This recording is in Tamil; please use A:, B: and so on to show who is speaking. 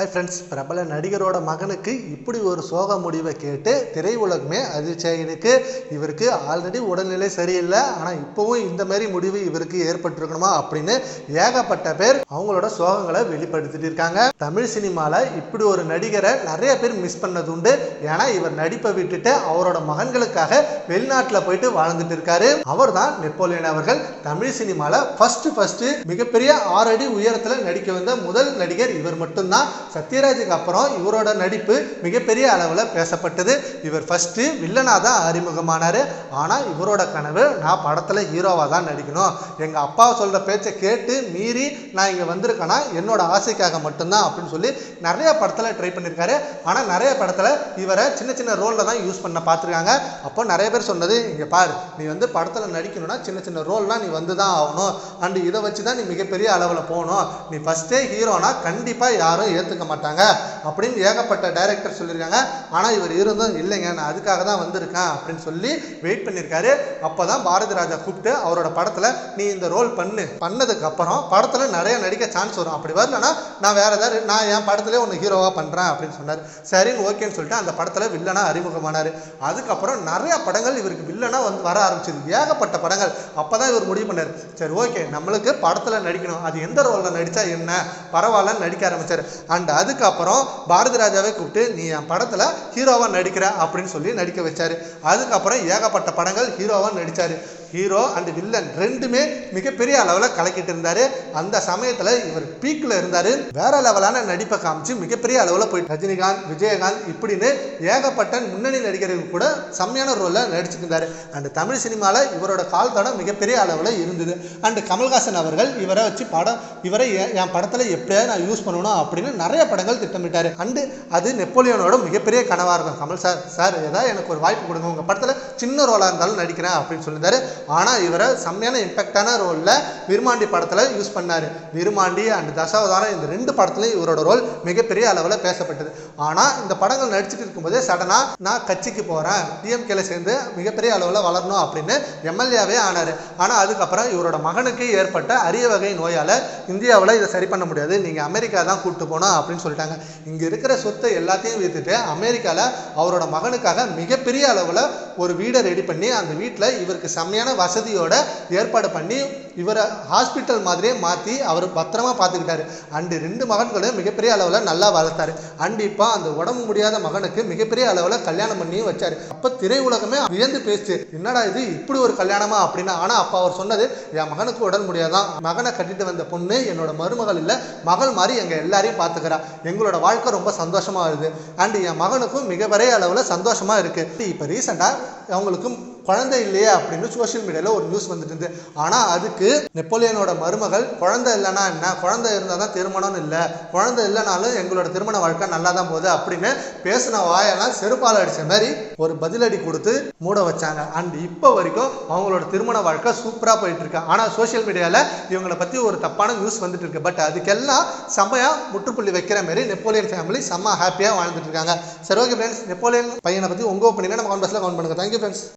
A: ஹாய் ஃப்ரெண்ட்ஸ், பிரபல நடிகரோட மகனுக்கு இப்படி ஒரு சோக முடிவை கேட்டு திரையுலகமே அதிர்ச்சியாயிருக்கு. இவருக்கு ஆல்ரெடி உடல்நிலை சரியில்லை, ஆனால் இப்போவும் இந்த மாதிரி முடிவு இவருக்கு ஏற்பட்டிருக்கணுமா அப்படின்னு ஏகப்பட்ட பேர் அவங்களோட சோகங்களை வெளிப்படுத்திட்டு இருக்காங்க. தமிழ் சினிமாவில் இப்படி ஒரு நடிகரை நிறைய பேர் மிஸ் பண்ணது உண்டு. ஏன்னா இவர் நடிப்பை விட்டுட்டு அவரோட மகன்களுக்காக வெளிநாட்டில் போயிட்டு வாழ்ந்துட்டு இருக்காரு. அவர் தான் நெப்போலியன் அவர்கள். தமிழ் சினிமாவில் ஃபர்ஸ்ட் மிகப்பெரிய 6 அடி உயரத்தில் நடிக்க வந்த முதல் நடிகர் இவர் மட்டும்தான். சத்யராஜுக்கு அப்புறம் இவரோட நடிப்பு மிகப்பெரிய அளவில் பேசப்பட்டது. இவர் ஃபர்ஸ்ட் வில்லனா தான் அறிமுகமானார். ஆனால் இவரோட கனவு, நான் படத்தில் ஹீரோவாக தான் நடிக்கணும், எங்கள் அப்பா சொல்கிற பேச்சை கேட்டு மீறி நான் இங்கே வந்திருக்கேன்னா என்னோட ஆசைக்காக மட்டும்தான் அப்படின்னு சொல்லி நிறைய படத்தில் ட்ரை பண்ணியிருக்காரு. ஆனால் நிறைய படத்தில் இவரை சின்ன சின்ன ரோலில் தான் யூஸ் பண்ண பார்த்துருக்காங்க. அப்போ நிறைய பேர் சொன்னது, இங்கே பாரு, நீ படத்தில் நடிக்கணும்னா சின்ன சின்ன ரோல்லாம் நீ வந்து தான் ஆகணும், அண்டு இதை வச்சு தான் நீ மிகப்பெரிய அளவில் போகணும், நீ ஃபஸ்ட்டே ஹீரோனா கண்டிப்பாக யாரும் ஏற்றுக்க மாட்டாங்க அப்படின்னு ஏகப்பட்ட டைரக்டர் சொல்லியிருக்காங்க. ஆனால் இவர் இருந்தும் இல்லைங்க, நான் அதுக்காக தான் வந்திருக்கேன் அப்படின்னு சொல்லி வெயிட் பண்ணியிருக்காரு. அப்போ தான் பாரதி ராஜா கூப்பிட்டு அவரோட படத்தில் நீ இந்த ரோல் பண்ணதுக்கு அப்புறம் படத்தில் நிறைய நடிக்க சான்ஸ் வரும், அப்படி வரலன்னா நான் வேற ஏதாவது நான் என் படத்துலேயே ஒன்று ஹீரோவாக பண்ணுறேன் அப்படின்னு சொன்னார். சரின்னு ஓகேன்னு சொல்லிட்டு அந்த படத்தில் வில்லனா அறிமுகமானார். அதுக்கப்புறம் நிறைய படங்கள் இவருக்கு வில்லனா வர ஆரம்பிச்சது, ஏகப்பட்ட படங்கள். அப்போ தான் இவர் முடிவு பண்ணார், சரி ஓகே நம்மளுக்கு படத்தில் நடிக்கணும், அது எந்த ரோலில் நடித்தா என்ன பரவாயில்லன்னு நடிக்க ஆரம்பித்தார். அண்ட் அதுக்கப்புறம் பாரதி ராஜாவை கூப்பிட்டு நீ என் படத்தில் ஹீரோவாக நடிக்கிற அப்படின்னு சொல்லி நடிக்க வச்சார். அதுக்கப்புறம் ஏகப்பட்ட படங்கள் ஹீரோவாக நடித்தார். ஹீரோ அண்ட் வில்லன் ரெண்டுமே மிகப்பெரிய அளவில் கலக்கிட்டு இருந்தார். அந்த சமயத்தில் இவர் பீக்கில் இருந்தார். வேற லெவலான நடிப்பை காமிச்சு மிகப்பெரிய அளவில் போயிட்டு ரஜினிகாந்த், விஜயகாந்த் இப்படின்னு ஏகப்பட்ட முன்னணி நடிகர்கள் கூட செம்மையான ரோலில் நடிச்சுட்டு இருந்தார். அண்ட் தமிழ் சினிமாவில் இவரோட கால் தடம் மிகப்பெரிய அளவில் இருந்தது. அண்ட் கமல்ஹாசன் அவர்கள் இவரை வச்சு இவரை என் படத்தில் எப்படியாவது நான் யூஸ் பண்ணணும் அப்படின்னு நிறைய படங்கள் திட்டமிட்டார். அண்டு அது நெப்போலியனோட மிகப்பெரிய கனவாக இருக்கும். கமல் சார் ஏதாவது எனக்கு ஒரு வாய்ப்பு கொடுங்க, உங்கள் படத்தில் சின்ன ரோலாக இருந்தாலும் நடிக்கிறேன் அப்படின்னு சொல்லியிருந்தாரு. ஆனால் இவரை செம்மையான இம்பாக்டான ரோலில் விருமாண்டி படத்தில் யூஸ் பண்ணார். விருமாண்டி அண்ட் தசாவதாரம் இந்த 2 படத்துலையும் இவரோட ரோல் மிகப்பெரிய அளவில் பேசப்பட்டது. ஆனால் இந்த படங்கள் நடிச்சுட்டு இருக்கும்போதே சடனாக நான் கட்சிக்கு போகிறேன், டிஎம்கேல சேர்ந்து மிகப்பெரிய அளவில் வளரணும் அப்படின்னு எம்எல்ஏவே ஆனார். ஆனால் அதுக்கப்புறம் இவரோட மகனுக்கு ஏற்பட்ட அரிய வகை நோயால் இந்தியாவில் இதை சரி பண்ண முடியாது, நீங்கள் அமெரிக்கா தான் கூப்பிட்டு போனோம் அப்படின்னு சொல்லிட்டாங்க. இங்கே இருக்கிற சொத்தை எல்லாத்தையும் விற்றுட்டு அமெரிக்காவில் அவரோட மகனுக்காக மிகப்பெரிய அளவில் ஒரு வீடை ரெடி பண்ணி அந்த வீட்டில் இவருக்கு செம்மையான வசதியோட ஏற்பாடு பண்ணி இவரை ஹாஸ்பிட்டல் மாதிரியே மாற்றி அவர் பத்திரமா பார்த்துக்கிட்டாரு. அண்டு 2 மகன்களையும் மிகப்பெரிய அளவில் நல்லா வளர்த்தாரு. அண்டு இப்போ அந்த உடம்பு முடியாத மகனுக்கு மிகப்பெரிய அளவில் கல்யாணம் பண்ணியும் வச்சாரு. அப்போ திரையுலகமே வியந்து பேசுச்சு, என்னடா இது இப்படி ஒரு கல்யாணமா அப்படின்னா. ஆனால் அப்போ அவர் சொன்னது, என் மகனுக்கு உடல் முடியாதான், மகனை கட்டிட்டு வந்த பொண்ணு என்னோட மருமகள் இல்லை, மகள் மாதிரி எங்கள் எல்லாரையும் பார்த்துக்கிறா, எங்களோட வாழ்க்கை ரொம்ப சந்தோஷமா வருது, அண்டு என் மகனுக்கும் மிக பெரிய அளவில் சந்தோஷமா இருக்கு. இப்போ ரீசெண்டாக அவங்களுக்கும் குழந்தை இல்லையே அப்படின்னு சோஷியல் மீடியாவில் ஒரு நியூஸ் வந்துட்டு இருந்து. ஆனால் அதுக்கு நெப்போலியனோட மருமகள், குழந்தை இல்லைன்னா என்ன, குழந்தை இருந்தால் தான் திருமணம்னு இல்லை, குழந்தை இல்லைனாலும் எங்களோட திருமண வாழ்க்கை நல்லா தான் போகுது அப்படின்னு பேசின வாயெல்லாம் செருப்பால் அடித்த மாதிரி ஒரு பதிலடி கொடுத்து மூட வச்சாங்க. அண்ட் இப்போ வரைக்கும் அவங்களோட திருமண வாழ்க்கை சூப்பராக போயிட்டு இருக்கு. ஆனால் சோஷியல் மீடியாவில் இவங்களை பற்றி ஒரு தப்பான நியூஸ் வந்துட்டு இருக்கு. பட் அதுக்கெல்லாம் செம்மையாக முற்றுப்புள்ளி வைக்கிற மாதிரி நெப்போலியன் ஃபேமிலி செம்ம ஹாப்பியாக வாழ்ந்துட்டு இருக்காங்க. சரி ஓகே ஃப்ரெண்ட்ஸ், நெப்போலியன் பையனை பற்றி உங்கள் ஒப்பீனியனை நம்ம கமெண்ட் பாக்ஸில் கமெண்ட் பண்ணுங்க. Thank you friends.